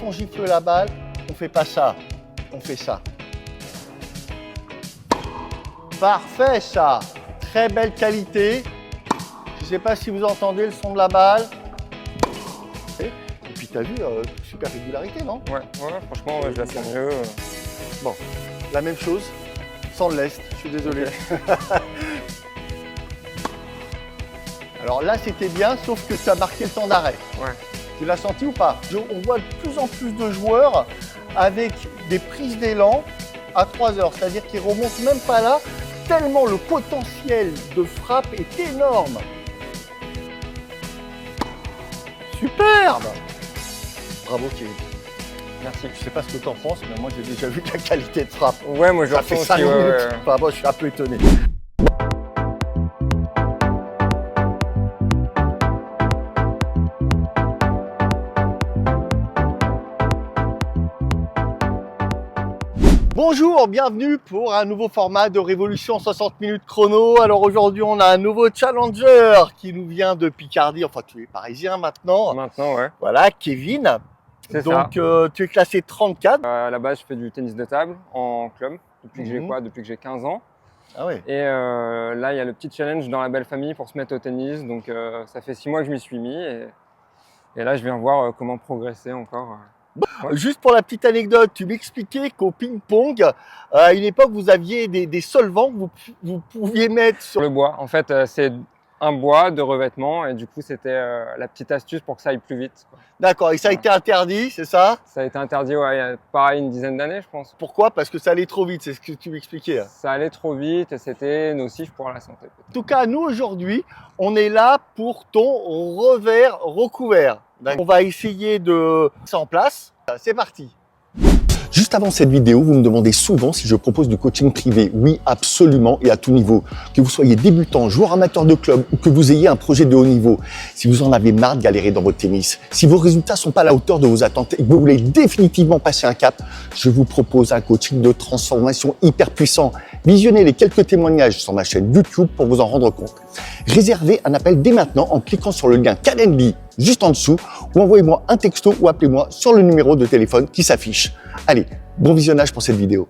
on gifle la balle, on fait pas ça, on fait ça. Parfait ça, très belle qualité. Je ne sais pas si vous entendez le son de la balle. Et puis tu as vu, super régularité, non? Ouais, franchement, je la sens mieux. Bon, la même chose, sans le lest, je suis désolé. Alors là, c'était bien, sauf que tu as marqué le temps d'arrêt. Ouais. Tu l'as senti ou pas? On voit de plus en plus de joueurs avec des prises d'élan à 3 heures, c'est-à-dire qu'ils ne remontent même pas là, tellement le potentiel de frappe est énorme. Superbe! Bravo Kevin. Merci. Je sais pas ce que tu en penses, mais moi j'ai déjà vu la qualité de frappe. Ouais, moi je Ça fait ressens 5 aussi. minutes. Ouais. Enfin, moi je suis un peu étonné. Bonjour, bienvenue pour un nouveau format de Révolution 60 minutes chrono. Alors aujourd'hui, on a un nouveau challenger qui nous vient de Picardie. Enfin, tu es parisien maintenant. Maintenant, ouais. Voilà, Kevin. C'est Donc, ça. tu es classé 34. À la base, je fais du tennis de table en club depuis que j'ai Mhm. Depuis que j'ai 15 ans. Ah ouais. Et là, il y a le petit challenge dans la belle famille pour se mettre au tennis. Donc, ça fait 6 mois que je m'y suis mis. Et là, je viens voir comment progresser encore. Ouais. Juste pour la petite anecdote, tu m'expliquais qu'au ping-pong, à une époque, vous aviez des solvants que vous pouviez mettre sur Sur le bois, en fait, c'est un bois de revêtement. Et du coup, c'était la petite astuce pour que ça aille plus vite, quoi. D'accord, et ça a été interdit, c'est ça? Ça a été interdit, ouais, il y a pareil, une dizaine d'années, je pense. Pourquoi? Parce que ça allait trop vite, c'est ce que tu m'expliquais. Ça allait trop vite et c'était nocif pour la santé. En tout cas, nous aujourd'hui, on est là pour ton revers recouvert. On va essayer de mettre ça en place. C'est parti. Juste avant cette vidéo, vous me demandez souvent si je propose du coaching privé. Oui, absolument et à tout niveau. Que vous soyez débutant, joueur amateur de club ou que vous ayez un projet de haut niveau. Si vous en avez marre de galérer dans votre tennis, si vos résultats sont pas à la hauteur de vos attentes et que vous voulez définitivement passer un cap, je vous propose un coaching de transformation hyper puissant. Visionnez les quelques témoignages sur ma chaîne YouTube pour vous en rendre compte. Réservez un appel dès maintenant en cliquant sur le lien Calendly juste en dessous ou envoyez-moi un texto ou appelez-moi sur le numéro de téléphone qui s'affiche. Allez, bon visionnage pour cette vidéo.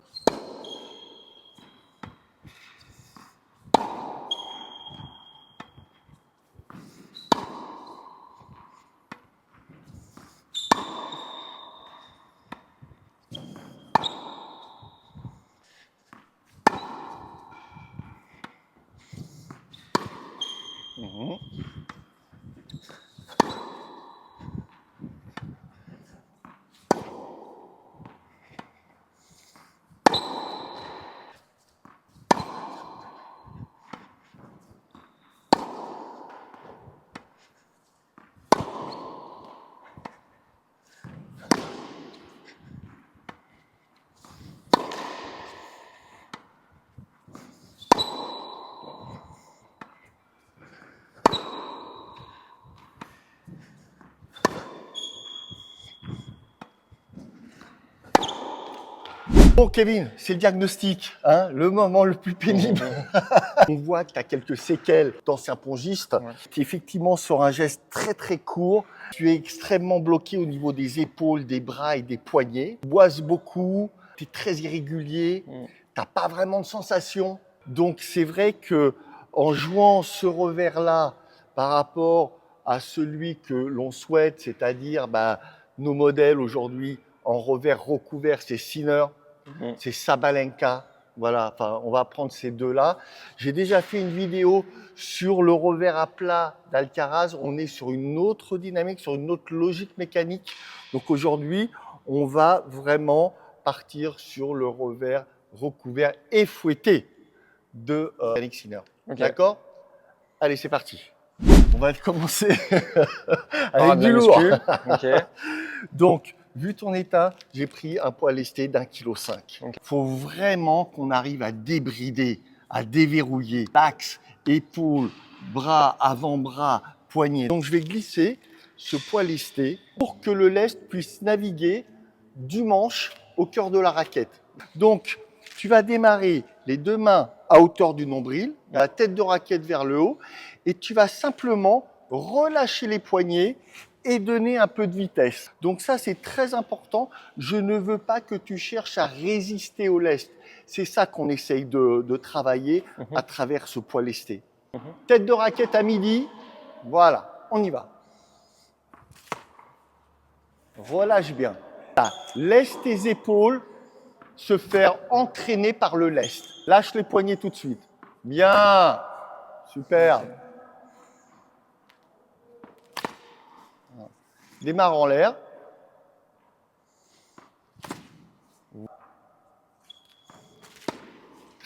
Bon Kevin, c'est le diagnostic, hein, le moment le plus pénible. On voit que tu as quelques séquelles d'ancien pongiste. Ouais. Tu es effectivement sur un geste très très court. Tu es extrêmement bloqué au niveau des épaules, des bras et des poignets. Tu boises beaucoup, tu es très irrégulier, tu n'as pas vraiment de sensation. Donc c'est vrai que en jouant ce revers-là par rapport à celui que l'on souhaite, c'est-à-dire nos modèles aujourd'hui en revers recouvert, c'est Sinner, c'est Sabalenka. Voilà, enfin, on va prendre ces deux-là. J'ai déjà fait une vidéo sur le revers à plat d'Alcaraz. On est sur une autre dynamique, sur une autre logique mécanique. Donc aujourd'hui, on va vraiment partir sur le revers recouvert et fouetté de Yannick Sinner. Okay. D'accord? Allez, c'est parti. On va commencer avec avec du lourd. Okay. Donc, vu ton état, j'ai pris un poids lesté d'1,5 kg. Il faut vraiment qu'on arrive à débrider, à déverrouiller l'axe, épaules, bras, avant-bras, poignets. Donc, je vais glisser ce poids lesté pour que le lest puisse naviguer du manche au cœur de la raquette. Donc, tu vas démarrer les deux mains à hauteur du nombril, la tête de raquette vers le haut, et tu vas simplement relâcher les poignets et donner un peu de vitesse. Donc ça, c'est très important. Je ne veux pas que tu cherches à résister au lest. C'est ça qu'on essaye de travailler à travers ce poids lesté. Tête de raquette à midi. Voilà, on y va. Relâche bien. Laisse tes épaules se faire entraîner par le lest. Lâche les poignets tout de suite. Bien. Super. Démarre en l'air.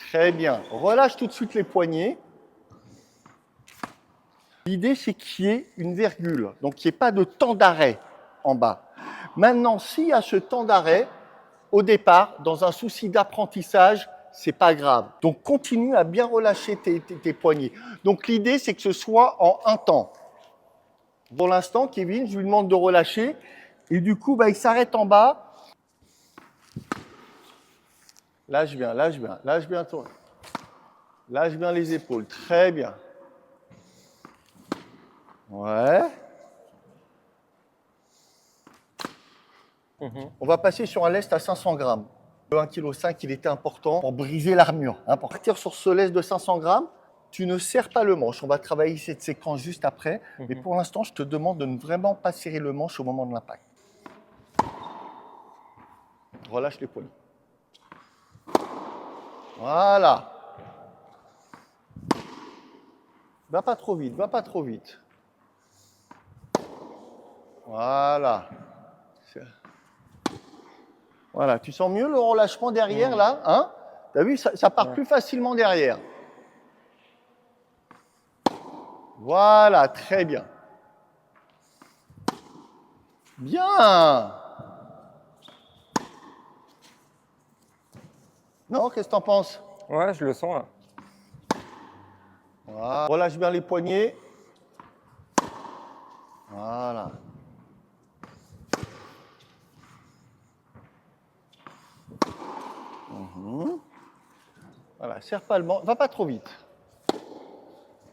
Très bien. Relâche tout de suite les poignets. L'idée, c'est qu'il y ait une virgule, donc qu'il n'y ait pas de temps d'arrêt en bas. Maintenant, s'il y a ce temps d'arrêt, au départ, dans un souci d'apprentissage, c'est pas grave. Donc, continue à bien relâcher tes poignets. Donc, l'idée, c'est que ce soit en un temps. Pour l'instant, Kevin, je lui demande de relâcher. Et du coup, il s'arrête en bas. Lâche bien, lâche bien, lâche bien ton... Lâche bien les épaules. Très bien. Ouais. On va passer sur un lest à 500 grammes. Le 1,5 kg, il était important pour briser l'armure. Pour partir sur ce lest de 500 grammes, tu ne serres pas le manche. On va travailler cette séquence juste après. Mais pour l'instant, je te demande de ne vraiment pas serrer le manche au moment de l'impact. Relâche les poignets. Voilà. Va pas trop vite, va pas trop vite. Voilà. Voilà, tu sens mieux le relâchement derrière là, hein? Tu as vu, ça part plus facilement derrière. Voilà, très bien. Bien. Non, qu'est-ce que tu en penses? Ouais, je le sens là. Voilà. Relâche bien les poignets. Voilà. Voilà, serre pas le manche, va pas trop vite.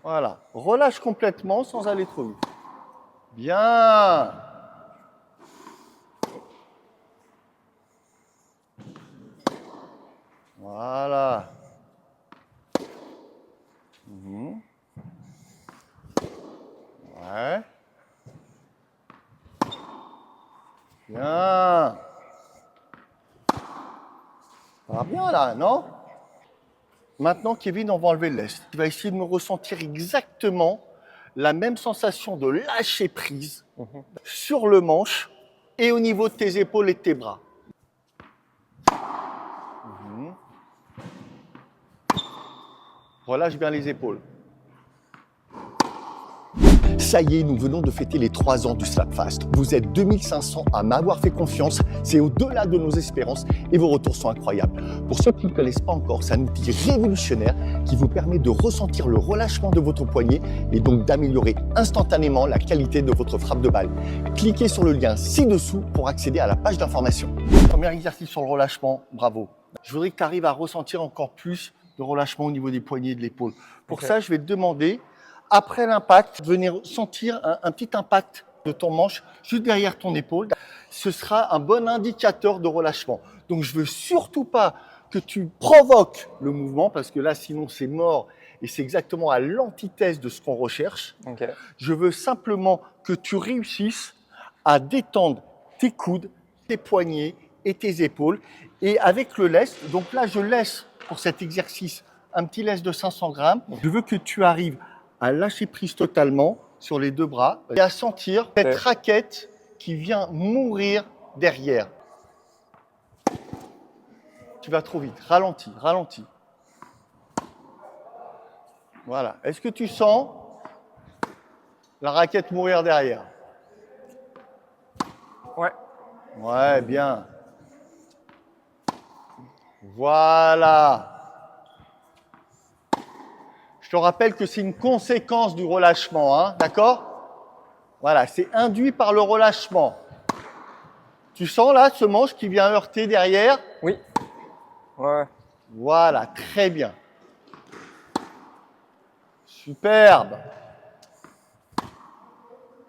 Voilà, relâche complètement sans aller trop vite. Bien. Voilà. Ouais. Bien. Ça va bien là, non? Maintenant, Kevin, on va enlever le lest. Tu vas essayer de me ressentir exactement la même sensation de lâcher prise sur le manche et au niveau de tes épaules et de tes bras. Relâche bien les épaules. Ça y est, nous venons de fêter les 3 ans du Slapfast. Vous êtes 2500 à m'avoir fait confiance, c'est au-delà de nos espérances et vos retours sont incroyables. Pour ceux qui ne connaissent pas encore, c'est un outil révolutionnaire qui vous permet de ressentir le relâchement de votre poignet et donc d'améliorer instantanément la qualité de votre frappe de balle. Cliquez sur le lien ci-dessous pour accéder à la page d'information. Premier exercice sur le relâchement, bravo. Je voudrais que tu arrives à ressentir encore plus de relâchement au niveau des poignets et de l'épaule. Pour ça, je vais te demander, après l'impact, venir sentir un petit impact de ton manche juste derrière ton épaule. Ce sera un bon indicateur de relâchement. Donc, je veux surtout pas que tu provoques le mouvement parce que là, sinon, c'est mort et c'est exactement à l'antithèse de ce qu'on recherche. Okay. Je veux simplement que tu réussisses à détendre tes coudes, tes poignets et tes épaules. Et avec le lest, donc là, je laisse pour cet exercice un petit lest de 500 grammes. Je veux que tu arrives à lâcher prise totalement sur les 2 bras et à sentir cette raquette qui vient mourir derrière. Tu vas trop vite, ralentis, ralentis. Voilà. Est-ce que tu sens la raquette mourir derrière? Ouais. Ouais, bien. Voilà. Je te rappelle que c'est une conséquence du relâchement, hein, d'accord? Voilà, c'est induit par le relâchement. Tu sens là ce manche qui vient heurter derrière? Oui. Ouais. Voilà, très bien. Superbe.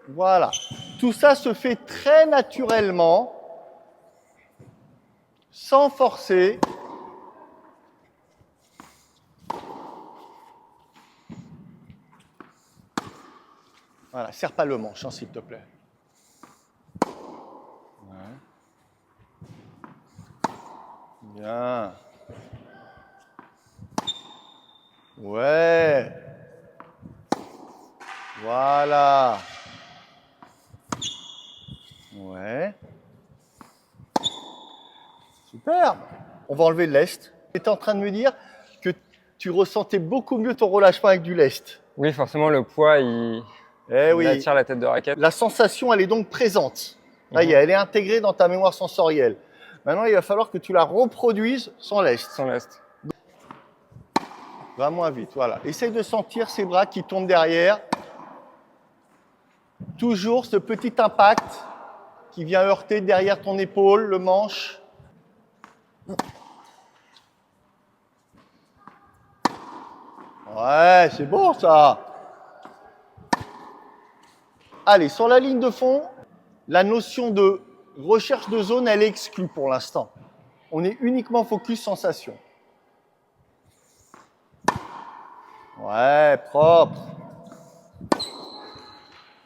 Voilà. Tout ça se fait très naturellement, sans forcer. Voilà, serre pas le manche, hein, s'il te plaît. Ouais. Bien. Ouais. Voilà. Ouais. Super. On va enlever le lest. Tu étais en train de me dire que tu ressentais beaucoup mieux ton relâchement avec du lest. Oui, forcément, le poids, Eh il oui. attire la tête de raquette. La sensation, elle est donc présente. Là, elle est intégrée dans ta mémoire sensorielle. Maintenant, il va falloir que tu la reproduises sans lest. Sans lest. Va moins vite, voilà. Essaye de sentir ces bras qui tombent derrière. Toujours ce petit impact qui vient heurter derrière ton épaule, le manche. Ouais, c'est bon ça. Allez, sur la ligne de fond, la notion de recherche de zone, elle est exclue pour l'instant. On est uniquement focus sensation. Ouais, propre.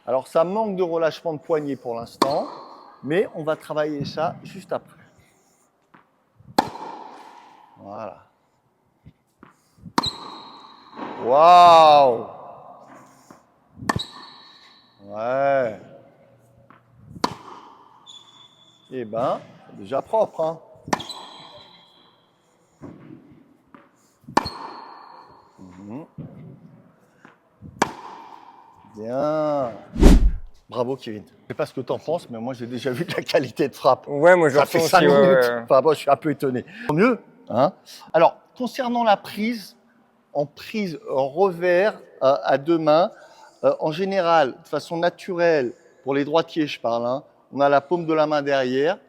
Alors, ça manque de relâchement de poignet pour l'instant, mais on va travailler ça juste après. Voilà. Waouh! Ouais. Eh ben, c'est déjà propre, hein. Bien. Bravo, Kevin. Je ne sais pas ce que tu en penses, mais moi, j'ai déjà vu de la qualité de frappe. Ouais, moi je Ça fait ressens 5 aussi. minutes. Ouais. Enfin, moi, je suis un peu étonné. Tant mieux. Hein. Alors, concernant la prise, en prise revers à deux mains, en général, de façon naturelle, pour les droitiers, je parle, hein, on a la paume de la main derrière,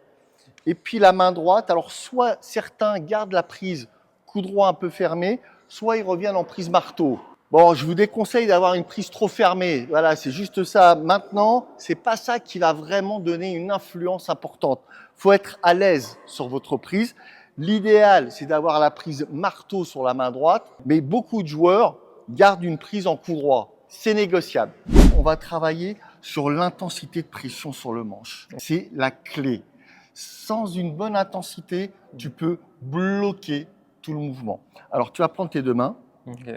et puis la main droite. Alors, soit certains gardent la prise coup droit un peu fermé, soit ils reviennent en prise marteau. Bon, je vous déconseille d'avoir une prise trop fermée. Voilà, c'est juste ça. Maintenant, c'est pas ça qui va vraiment donner une influence importante. Faut être à l'aise sur votre prise. L'idéal, c'est d'avoir la prise marteau sur la main droite, mais beaucoup de joueurs gardent une prise en coup droit. C'est négociable. On va travailler sur l'intensité de pression sur le manche. C'est la clé. Sans une bonne intensité, tu peux bloquer tout le mouvement. Alors, tu vas prendre tes deux mains. Ok.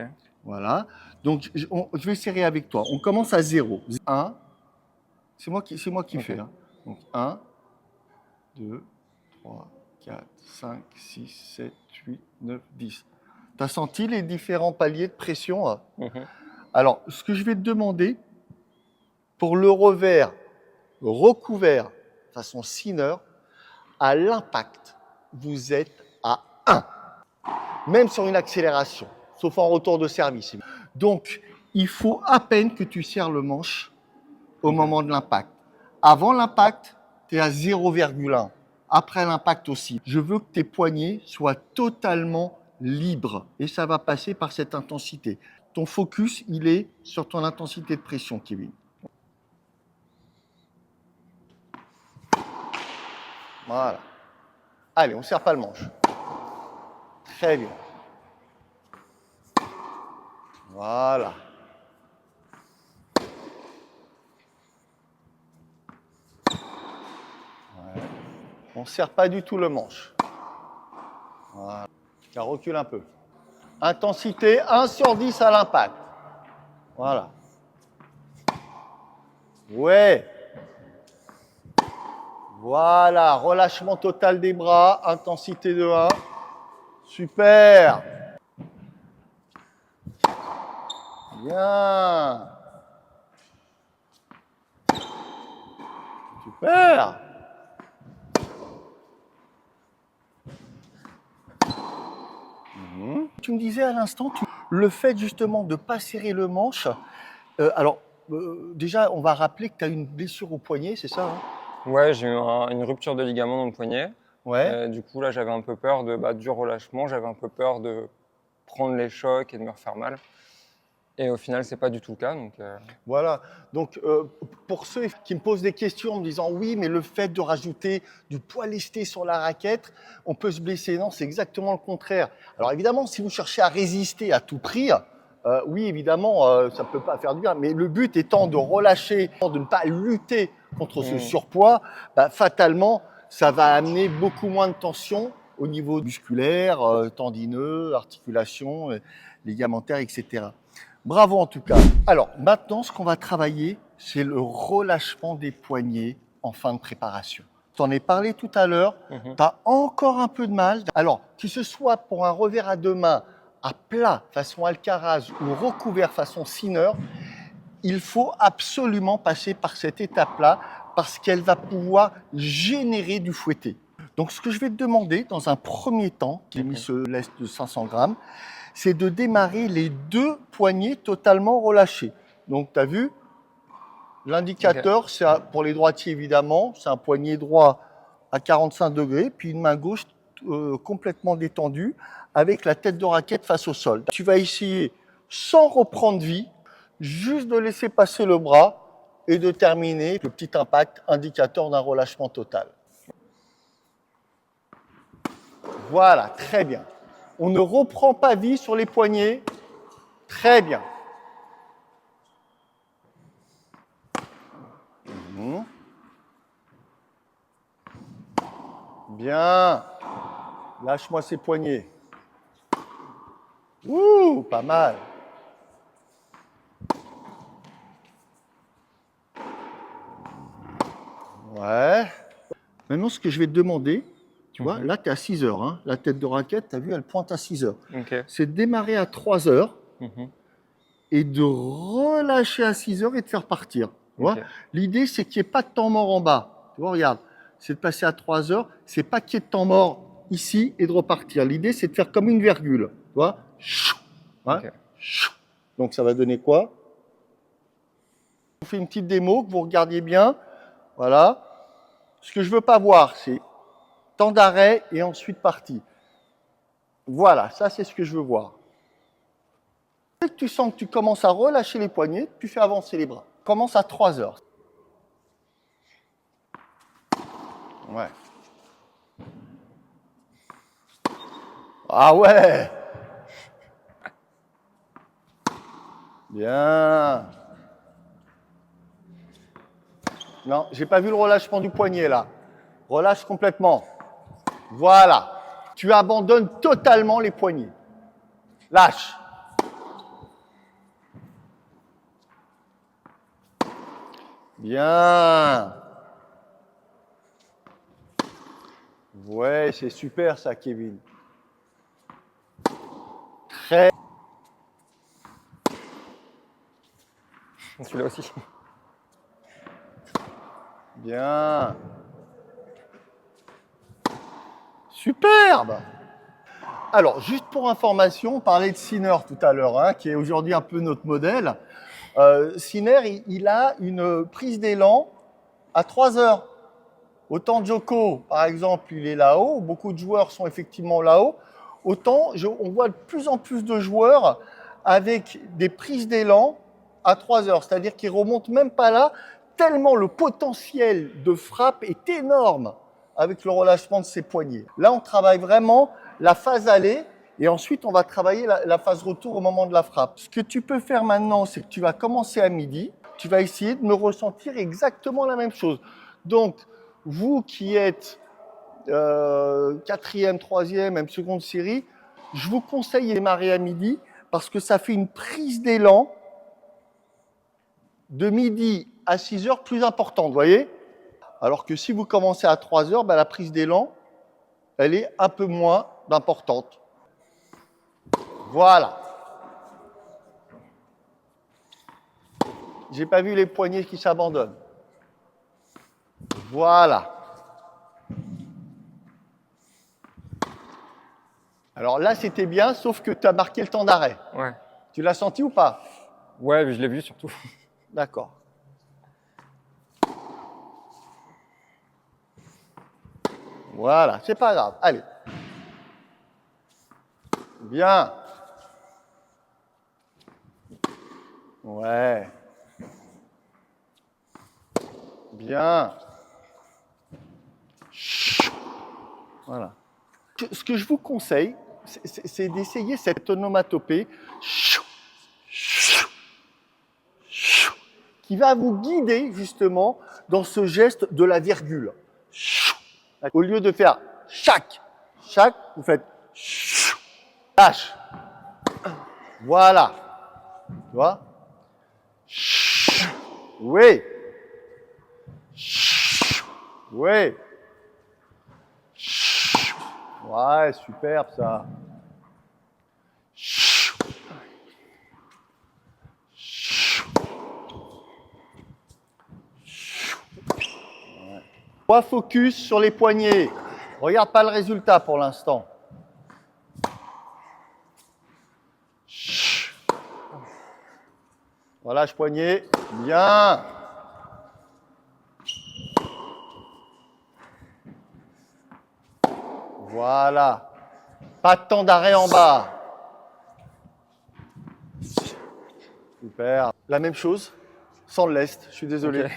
Voilà. Donc, je vais serrer avec toi. On commence à 0. 1. C'est moi qui Ok. fais. Hein. Donc, 1, 2, 3, 4, 5, 6, 7, 8, 9, 10. Tu as senti les différents paliers de pression hein. Alors, ce que je vais te demander, pour le revers recouvert façon Sinner, à l'impact, vous êtes à 1. Même sur une accélération, sauf en retour de service. Donc, il faut à peine que tu serres le manche au moment de l'impact. Avant l'impact, tu es à 0,1. Après l'impact aussi. Je veux que tes poignets soient totalement libres. Et ça va passer par cette intensité. Ton focus, il est sur ton intensité de pression, Kevin. Voilà. Allez, on ne serre pas le manche. Très bien. Voilà. Ouais. On ne serre pas du tout le manche. Voilà. Ça recule un peu. Intensité 1 sur 10 à l'impact. Voilà. Ouais. Voilà. Relâchement total des bras. Intensité de 1. Super. Bien. Super. Tu me disais à l'instant, le fait justement de ne pas serrer le manche, déjà, on va rappeler que tu as une blessure au poignet, c'est ça hein Ouais, j'ai eu une rupture de ligament dans le poignet. Ouais. Du coup, là, j'avais un peu peur du relâchement. J'avais un peu peur de prendre les chocs et de me refaire mal. Et au final, c'est pas du tout le cas. Donc, Voilà. Donc, pour ceux qui me posent des questions en me disant oui, mais le fait de rajouter du poids lesté sur la raquette, on peut se blesser. Non, c'est exactement le contraire. Alors évidemment, si vous cherchez à résister à tout prix, oui, évidemment, ça ne peut pas faire du bien. Mais le but étant de relâcher, de ne pas lutter contre ce surpoids, bah, fatalement, ça va amener beaucoup moins de tension au niveau musculaire, tendineux, articulations, ligamentaires, etc. Bravo en tout cas. Alors maintenant, ce qu'on va travailler, c'est le relâchement des poignets en fin de préparation. Je t'en ai parlé tout à l'heure, tu as encore un peu de mal. Alors, que ce soit pour un revers à deux mains, à plat façon Alcaraz ou recouvert façon Sinner, il faut absolument passer par cette étape-là parce qu'elle va pouvoir générer du fouetté. Donc ce que je vais te demander dans un premier temps, j'ai mis ce lest de 500 grammes, c'est de démarrer les deux poignets totalement relâchés. Donc, tu as vu, l'indicateur, c'est pour les droitiers évidemment, c'est un poignet droit à 45 degrés, puis une main gauche complètement détendue avec la tête de raquette face au sol. Tu vas essayer, sans reprendre vie, juste de laisser passer le bras et de terminer le petit impact indicateur d'un relâchement total. Voilà, très bien. On ne reprend pas vie sur les poignets. Très bien. Bien. Lâche-moi ces poignets. Ouh, pas mal. Ouais. Maintenant, ce que je vais te demander, tu vois, là, tu es à 6 heures. Hein. La tête de raquette, tu as vu, elle pointe à 6 heures. C'est de démarrer à 3 heures et de relâcher à 6 heures et de faire partir. L'idée, c'est qu'il n'y ait pas de temps mort en bas. Tu vois, regarde, c'est de passer à 3 heures. C'est pas qu'il y ait de temps mort ici et de repartir. L'idée, c'est de faire comme une virgule. Tu vois, donc, ça va donner quoi? Je vous fais une petite démo que vous regardiez bien. Voilà. Ce que je ne veux pas voir, c'est temps d'arrêt et ensuite partie. Voilà, ça c'est ce que je veux voir. Dès que tu sens que tu commences à relâcher les poignets, tu fais avancer les bras. Commence à 3 heures. Ouais. Ah ouais. Bien. Non, j'ai pas vu le relâchement du poignet là. Relâche complètement. Voilà. Tu abandonnes totalement les poignets. Lâche. Bien. Ouais, c'est super ça, Kevin. Très. Celui-là aussi. Bien. Superbe. Alors, juste pour information, on parlait de Sinner tout à l'heure, hein, qui est aujourd'hui un peu notre modèle. Sinner, il a une prise d'élan à 3 heures. Autant Djoko, par exemple, il est là-haut, beaucoup de joueurs sont effectivement là-haut. Autant, on voit de plus en plus de joueurs avec des prises d'élan à 3 heures, c'est-à-dire qu'ils ne remontent même pas là, tellement le potentiel de frappe est énorme avec le relâchement de ses poignets. Là, on travaille vraiment la phase aller et ensuite, on va travailler la phase retour au moment de la frappe. Ce que tu peux faire maintenant, c'est que tu vas commencer à midi, tu vas essayer de me ressentir exactement la même chose. Donc, vous qui êtes quatrième, troisième, même seconde série, je vous conseille de démarrer à midi parce que ça fait une prise d'élan de midi à 6 heures plus importante, vous voyez? Alors que si vous commencez à 3 heures, ben la prise d'élan, elle est un peu moins importante. Voilà. J'ai pas vu les poignets qui s'abandonnent. Voilà. Alors là, c'était bien, sauf que tu as marqué le temps d'arrêt. Ouais. Tu l'as senti ou pas? Ouais, je l'ai vu surtout. D'accord. Voilà, c'est pas grave. Allez. Bien. Ouais. Bien. Voilà. Ce que je vous conseille, c'est d'essayer cette onomatopée qui va vous guider justement dans ce geste de la virgule. Au lieu de faire chaque, vous faites lâche. Voilà. Tu vois? Oui. Oui. Ouais, superbe ça. Trois focus sur les poignets. Regarde pas le résultat pour l'instant. Relâche poignet. Bien. Voilà. Pas de temps d'arrêt en bas. Super. La même chose, sans le lest, je suis désolé. Ok.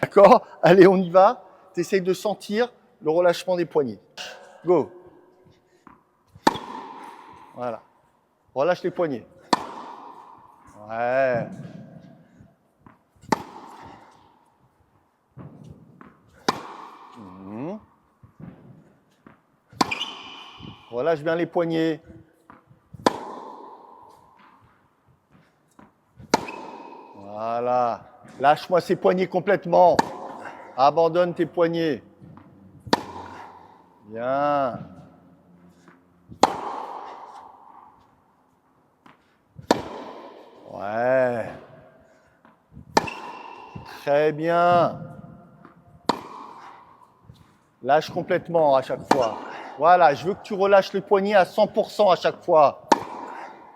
D'accord? Allez, on y va. Tu essayes de sentir le relâchement des poignets. Go. Voilà. Relâche les poignets. Ouais. Relâche bien les poignets. Voilà. Lâche-moi ces poignets complètement. Abandonne tes poignets. Bien. Ouais. Très bien. Lâche complètement à chaque fois. Voilà, je veux que tu relâches les poignets à 100% à chaque fois.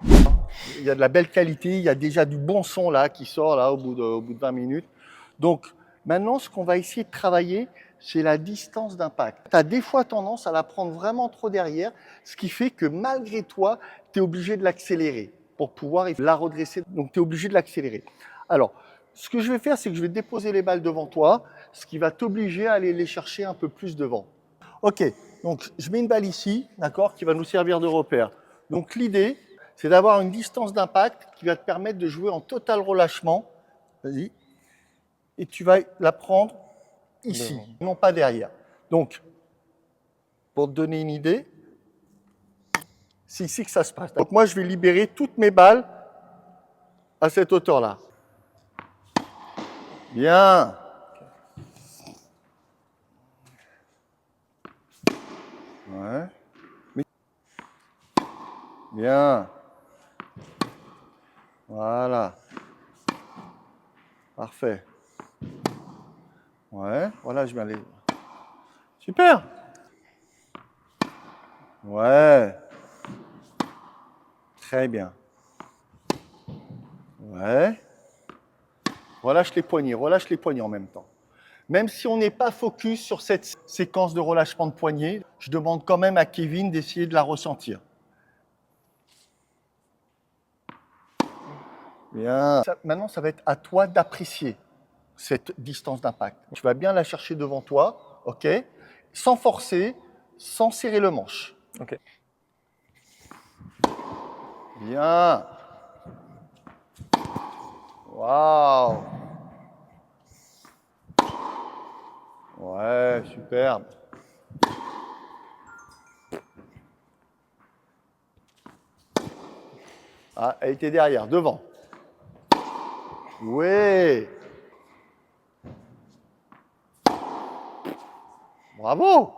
Il y a de la belle qualité, il y a déjà du bon son là qui sort là au bout de 20 minutes. Donc maintenant, ce qu'on va essayer de travailler, c'est la distance d'impact. Tu as des fois tendance à la prendre vraiment trop derrière, ce qui fait que malgré toi, tu es obligé de l'accélérer pour pouvoir la redresser. Donc tu es obligé de l'accélérer. Alors, ce que je vais faire, c'est que je vais déposer les balles devant toi, ce qui va t'obliger à aller les chercher un peu plus devant. Ok, donc je mets une balle ici, d'accord, qui va nous servir de repère. Donc l'idée, c'est d'avoir une distance d'impact qui va te permettre de jouer en total relâchement. Vas-y. Et tu vas la prendre ici, Devant. non pas derrière. Donc, pour te donner une idée, c'est ici que ça se passe. Donc moi, je vais libérer toutes mes balles à cette hauteur-là. Bien. Ouais. Bien. Voilà. Parfait. Ouais. Voilà, je vais aller. Super. Ouais. Très bien. Ouais. Relâche les poignets en même temps. Même si on n'est pas focus sur cette séquence de relâchement de poignets, je demande quand même à Kevin d'essayer de la ressentir. Bien. Maintenant, ça va être à toi d'apprécier cette distance d'impact. Tu vas bien la chercher devant toi, ok? Sans forcer, sans serrer le manche. Ok. Bien. Waouh. Ouais, superbe. Ah, elle était derrière, devant. Ouais. Bravo.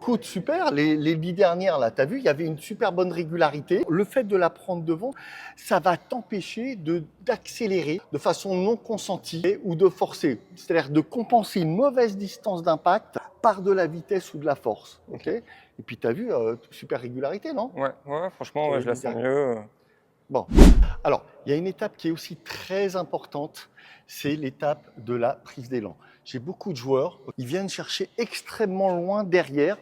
Écoute, super. Les 10 dernières, là, tu as vu, il y avait une super bonne régularité. Le fait de la prendre devant, ça va t'empêcher d'accélérer de façon non consentie ou de forcer. C'est-à-dire de compenser une mauvaise distance d'impact par de la vitesse ou de la force. Ok. Et puis, tu as vu, super régularité, non? Ouais, franchement, ouais, je la sens mieux. Bon, alors, il y a une étape qui est aussi très importante, c'est l'étape de la prise d'élan. J'ai beaucoup de joueurs, ils viennent chercher extrêmement loin derrière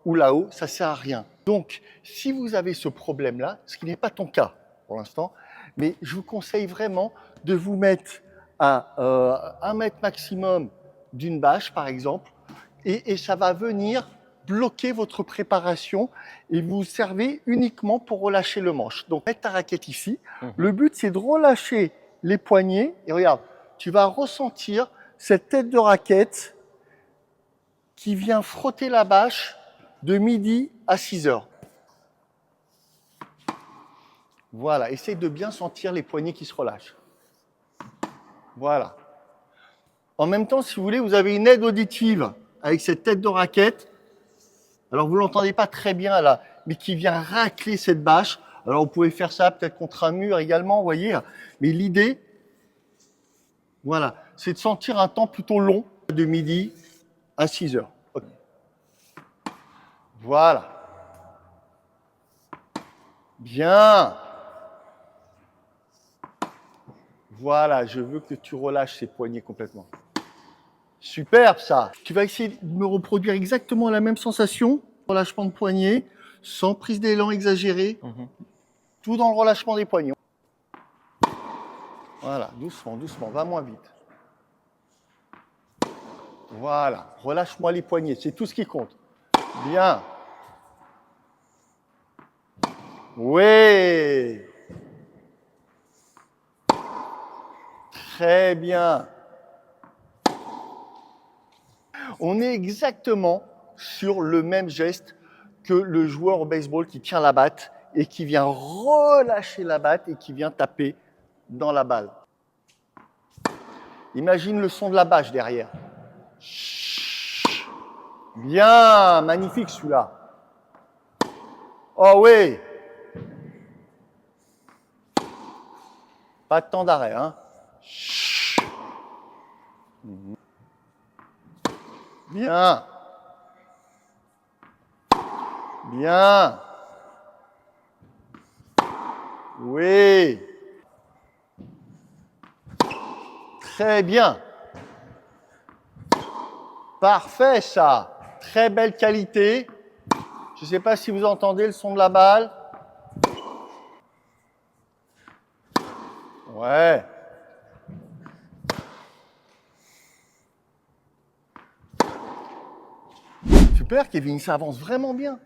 ou là-haut, ça ne sert à rien. Donc, si vous avez ce problème-là, ce qui n'est pas ton cas pour l'instant, Mais je vous conseille vraiment de vous mettre à 1 mètre maximum d'une bâche, par exemple, et ça va venir bloquer votre préparation et vous servez uniquement pour relâcher le manche. Donc, mets ta raquette ici. Le but, c'est de relâcher les poignets. Et regarde, tu vas ressentir cette tête de raquette qui vient frotter la bâche de midi à 6 heures. Voilà, essaye de bien sentir les poignets qui se relâchent. Voilà. En même temps, si vous voulez, vous avez une aide auditive avec cette tête de raquette. Alors, vous ne l'entendez pas très bien là, mais qui vient racler cette bâche. Alors, vous pouvez faire ça peut-être contre un mur également, vous voyez. Mais l'idée, voilà, c'est de sentir un temps plutôt long, de midi à 6 heures. Okay. Voilà. Bien. Voilà, je veux que tu relâches ces poignets complètement. Superbe ça. Tu vas essayer de me reproduire exactement la même sensation, relâchement de poignet, sans prise d'élan exagérée, tout dans le relâchement des poignets. Voilà, doucement, doucement, va moins vite. Voilà, relâche-moi les poignets, c'est tout ce qui compte. Bien. Oui. Très bien. On est exactement sur le même geste que le joueur au baseball qui tient la batte et qui vient relâcher la batte et qui vient taper dans la balle. Imagine le son de la bâche derrière. Bien, magnifique celui-là. Oh oui. Pas de temps d'arrêt, hein. Bien. Bien. Oui. Très bien. Parfait ça. Très belle qualité. Je ne sais pas si vous entendez le son de la balle. Ouais. Super Kevin, ça avance vraiment bien.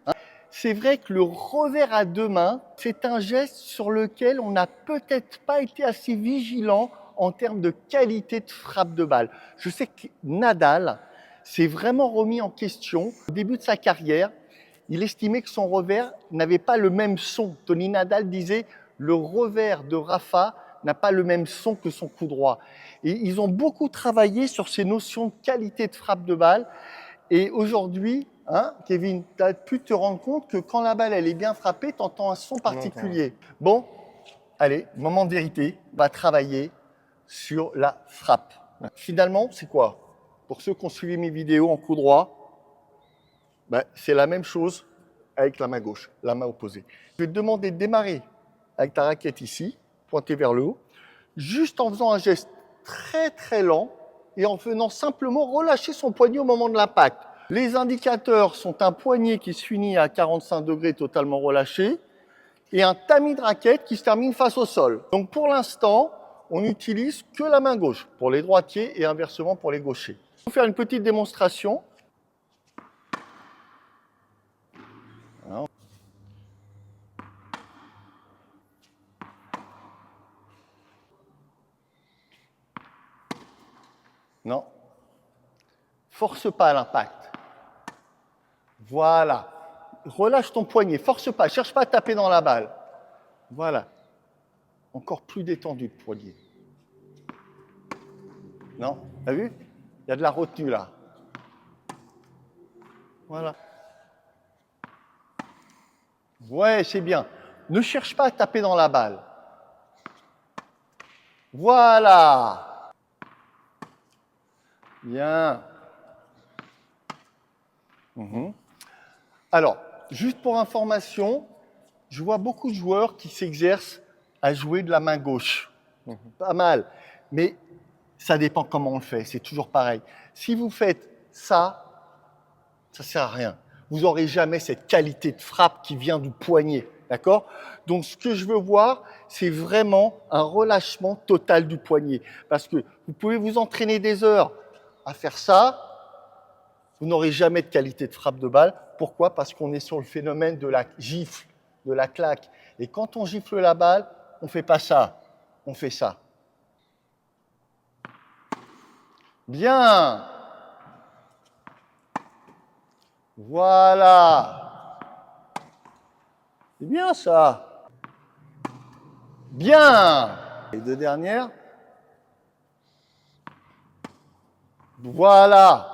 C'est vrai que le revers à deux mains, c'est un geste sur lequel on n'a peut-être pas été assez vigilant en termes de qualité de frappe de balle. Je sais que Nadal s'est vraiment remis en question. Au début de sa carrière, il estimait que son revers n'avait pas le même son. Tony Nadal disait « le revers de Rafa n'a pas le même son que son coup droit ». Et ils ont beaucoup travaillé sur ces notions de qualité de frappe de balle. Et aujourd'hui, Kevin, tu as pu te rendre compte que quand la balle elle est bien frappée, tu entends un son particulier. Bon, allez, moment de vérité, on va travailler sur la frappe. Finalement, c'est quoi? Pour ceux qui ont suivi mes vidéos en coup droit, c'est la même chose avec la main gauche, la main opposée. Je vais te demander de démarrer avec ta raquette ici, pointée vers le haut, juste en faisant un geste très très lent et en venant simplement relâcher son poignet au moment de l'impact. Les indicateurs sont un poignet qui se finit à 45 degrés totalement relâché et un tamis de raquette qui se termine face au sol. Donc pour l'instant, on n'utilise que la main gauche pour les droitiers et inversement pour les gauchers. Je vais vous faire une petite démonstration. Alors. Non. Force pas à l'impact. Voilà. Relâche ton poignet, force pas, cherche pas à taper dans la balle. Voilà. Encore plus détendu le poignet. Non? T'as vu? Il y a de la retenue là. Voilà. Ouais, c'est bien. Ne cherche pas à taper dans la balle. Voilà. Bien. Alors, juste pour information, je vois beaucoup de joueurs qui s'exercent à jouer de la main gauche. Pas mal. Mais ça dépend comment on le fait. C'est toujours pareil. Si vous faites ça ne sert à rien. Vous n'aurez jamais cette qualité de frappe qui vient du poignet. D'accord? Donc, ce que je veux voir, c'est vraiment un relâchement total du poignet. Parce que vous pouvez vous entraîner des heures à faire ça, vous n'aurez jamais de qualité de frappe de balle. Pourquoi? Parce qu'on est sur le phénomène de la gifle, de la claque. Et quand on gifle la balle, on ne fait pas ça, on fait ça. Bien. Voilà. C'est bien ça. Bien. Les deux dernières. Voilà.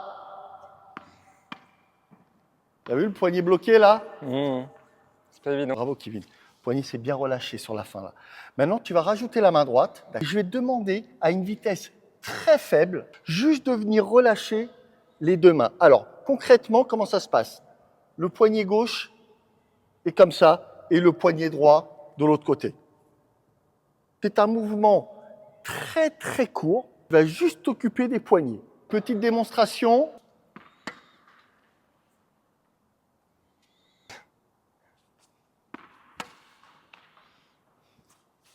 T'as vu le poignet bloqué là? C'est pas évident. Bravo Kevin. Le poignet s'est bien relâché sur la fin là. Maintenant, tu vas rajouter la main droite. Je vais te demander à une vitesse très faible, juste de venir relâcher les deux mains. Alors, concrètement, comment ça se passe? Le poignet gauche est comme ça et le poignet droit de l'autre côté. C'est un mouvement très très court. Tu vas juste t'occuper des poignets. Petite démonstration.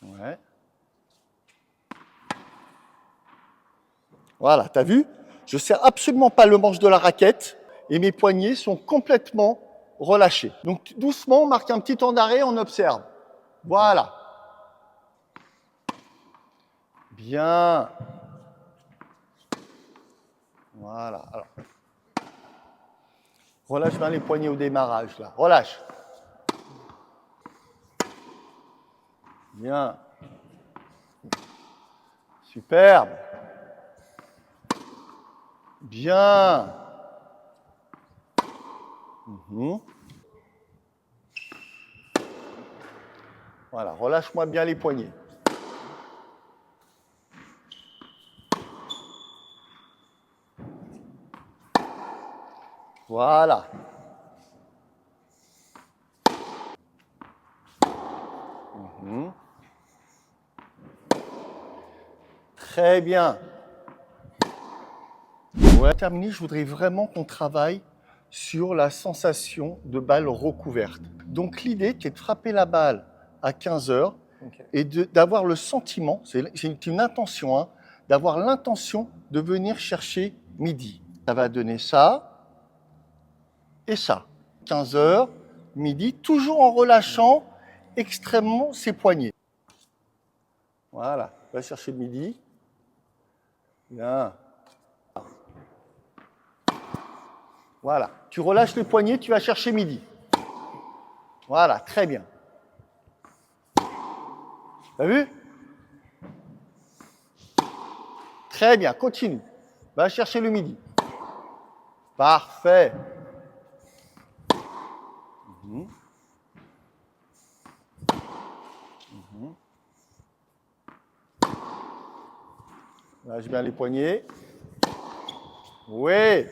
Ouais. Voilà, t'as vu? Je ne serre absolument pas le manche de la raquette et mes poignets sont complètement relâchés. Donc doucement, on marque un petit temps d'arrêt, on observe. Voilà. Bien. Voilà. Alors. Relâche bien les poignets au démarrage, là. Relâche. Bien. Superbe. Bien. Voilà, relâche-moi bien les poignets. Voilà. Très bien. Ouais. Pour terminer, je voudrais vraiment qu'on travaille sur la sensation de balle recouverte. Donc l'idée, c'est de frapper la balle à 15 heures et d'avoir le sentiment, c'est une intention, hein, d'avoir l'intention de venir chercher midi. Ça va donner ça et ça. 15 heures, midi, toujours en relâchant extrêmement ses poignets. Voilà, va chercher le midi. Bien. Voilà, tu relâches les poignets, tu vas chercher midi. Voilà, très bien. T'as vu? Très bien, continue. Va chercher le midi. Parfait. Lâche bien les poignets. Oui.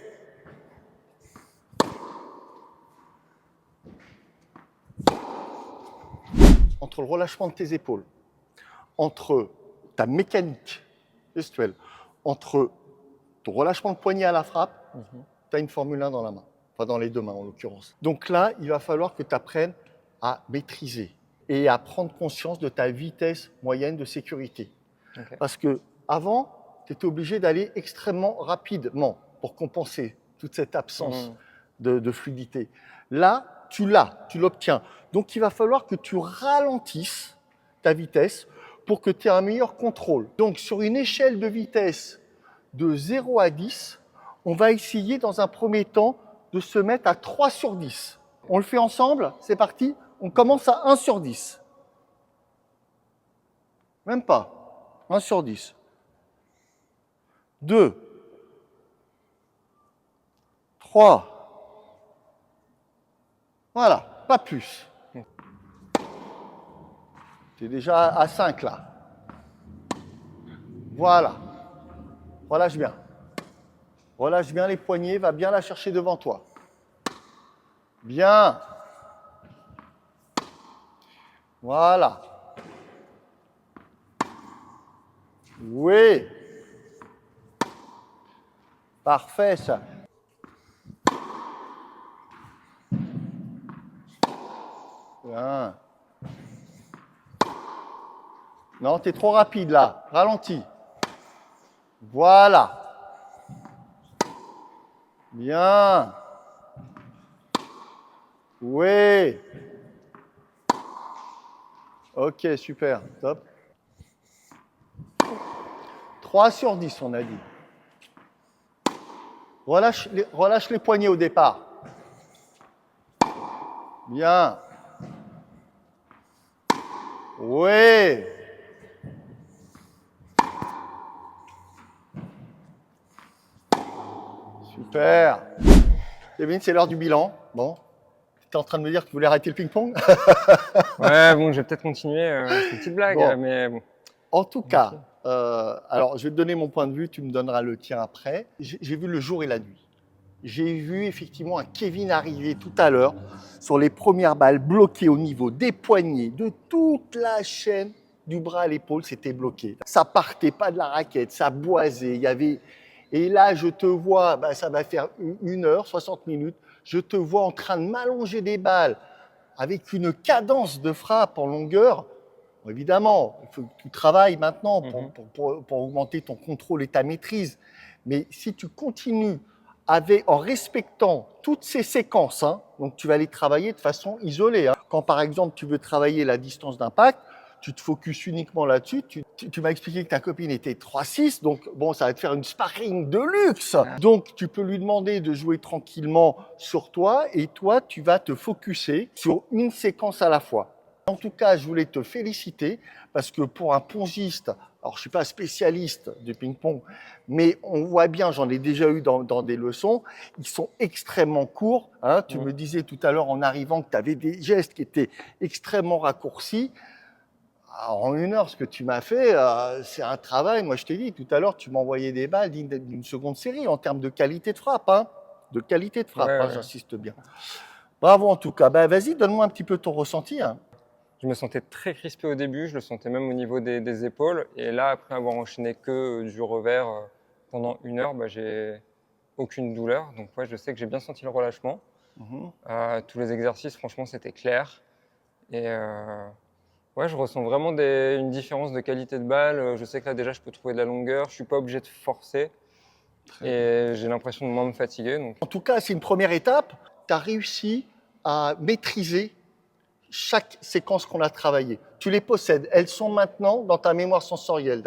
Entre le relâchement de tes épaules, entre ta mécanique gestuelle, entre ton relâchement de poignet à la frappe, tu as une Formule 1 dans la main. Enfin, dans les deux mains en l'occurrence. Donc là, il va falloir que tu apprennes à maîtriser et à prendre conscience de ta vitesse moyenne de sécurité. Okay. Parce que avant, tu étais obligé d'aller extrêmement rapidement pour compenser toute cette absence de fluidité. Là, tu l'obtiens. Donc, il va falloir que tu ralentisses ta vitesse pour que tu aies un meilleur contrôle. Donc, sur une échelle de vitesse de 0 à 10, on va essayer dans un premier temps de se mettre à 3 sur 10. On le fait ensemble, c'est parti. On commence à 1 sur 10. Même pas. 1 sur 10. 2. 3. Voilà, pas plus. Tu es déjà à 5 là. Voilà. Relâche bien. Relâche bien les poignets, va bien la chercher devant toi. Bien. Voilà. Oui. Parfait ça. Bien. Non, tu es trop rapide là. Ralentis. Voilà. Bien. Oui. Ok, super. Top. 3 sur 10, on a dit. Relâche les poignets au départ. Bien. Oui. Super. Kevin, c'est l'heure du bilan. Bon. Tu es en train de me dire que tu voulais arrêter le ping-pong? Ouais, bon, je vais peut-être continuer. C'est une petite blague, Bon. mais bon. En tout Ok. cas, alors je vais te donner mon point de vue, tu me donneras le tien après. J'ai vu le jour et la nuit. J'ai vu effectivement un Kevin arriver tout à l'heure sur les premières balles, bloqué au niveau des poignets, de toute la chaîne du bras à l'épaule, c'était bloqué. Ça partait pas de la raquette, ça boisait. Il y avait... Et là, je te vois, ça va faire 1 heure, 60 minutes, je te vois en train de m'allonger des balles avec une cadence de frappe en longueur. Bon, évidemment, il faut que tu travailles maintenant pour augmenter ton contrôle et ta maîtrise. Mais si tu continues en respectant toutes ces séquences, hein, donc tu vas les travailler de façon isolée. Hein. Quand par exemple tu veux travailler la distance d'impact, tu te focuses uniquement là-dessus. Tu m'as expliqué que ta copine était 3-6, donc bon, ça va te faire une sparring de luxe. Donc tu peux lui demander de jouer tranquillement sur toi et toi, tu vas te focuser sur une séquence à la fois. En tout cas, je voulais te féliciter parce que pour un pongiste, alors je ne suis pas spécialiste du ping-pong, mais on voit bien, j'en ai déjà eu dans des leçons, ils sont extrêmement courts. Hein. Tu me disais tout à l'heure en arrivant que tu avais des gestes qui étaient extrêmement raccourcis. Alors, en 1 heure, ce que tu m'as fait, c'est un travail. Moi, je t'ai dit tout à l'heure, tu m'envoyais des balles d'une seconde série en termes de qualité de frappe. Hein. De qualité de frappe, Ouais. j'insiste bien. Bravo en tout cas. Vas-y, donne-moi un petit peu ton ressenti. Hein. Je me sentais très crispé au début, je le sentais même au niveau des épaules. Et là, après avoir enchaîné que du revers pendant 1 heure, j'ai aucune douleur. Donc ouais, je sais que j'ai bien senti le relâchement. Tous les exercices, franchement, c'était clair. Et ouais, je ressens vraiment une différence de qualité de balle. Je sais que là, déjà, je peux trouver de la longueur. Je suis pas obligé de forcer. Et j'ai l'impression de moins me fatiguer. Donc... En tout cas, c'est une première étape. Tu as réussi à maîtriser chaque séquence qu'on a travaillée. Tu les possèdes. Elles sont maintenant dans ta mémoire sensorielle.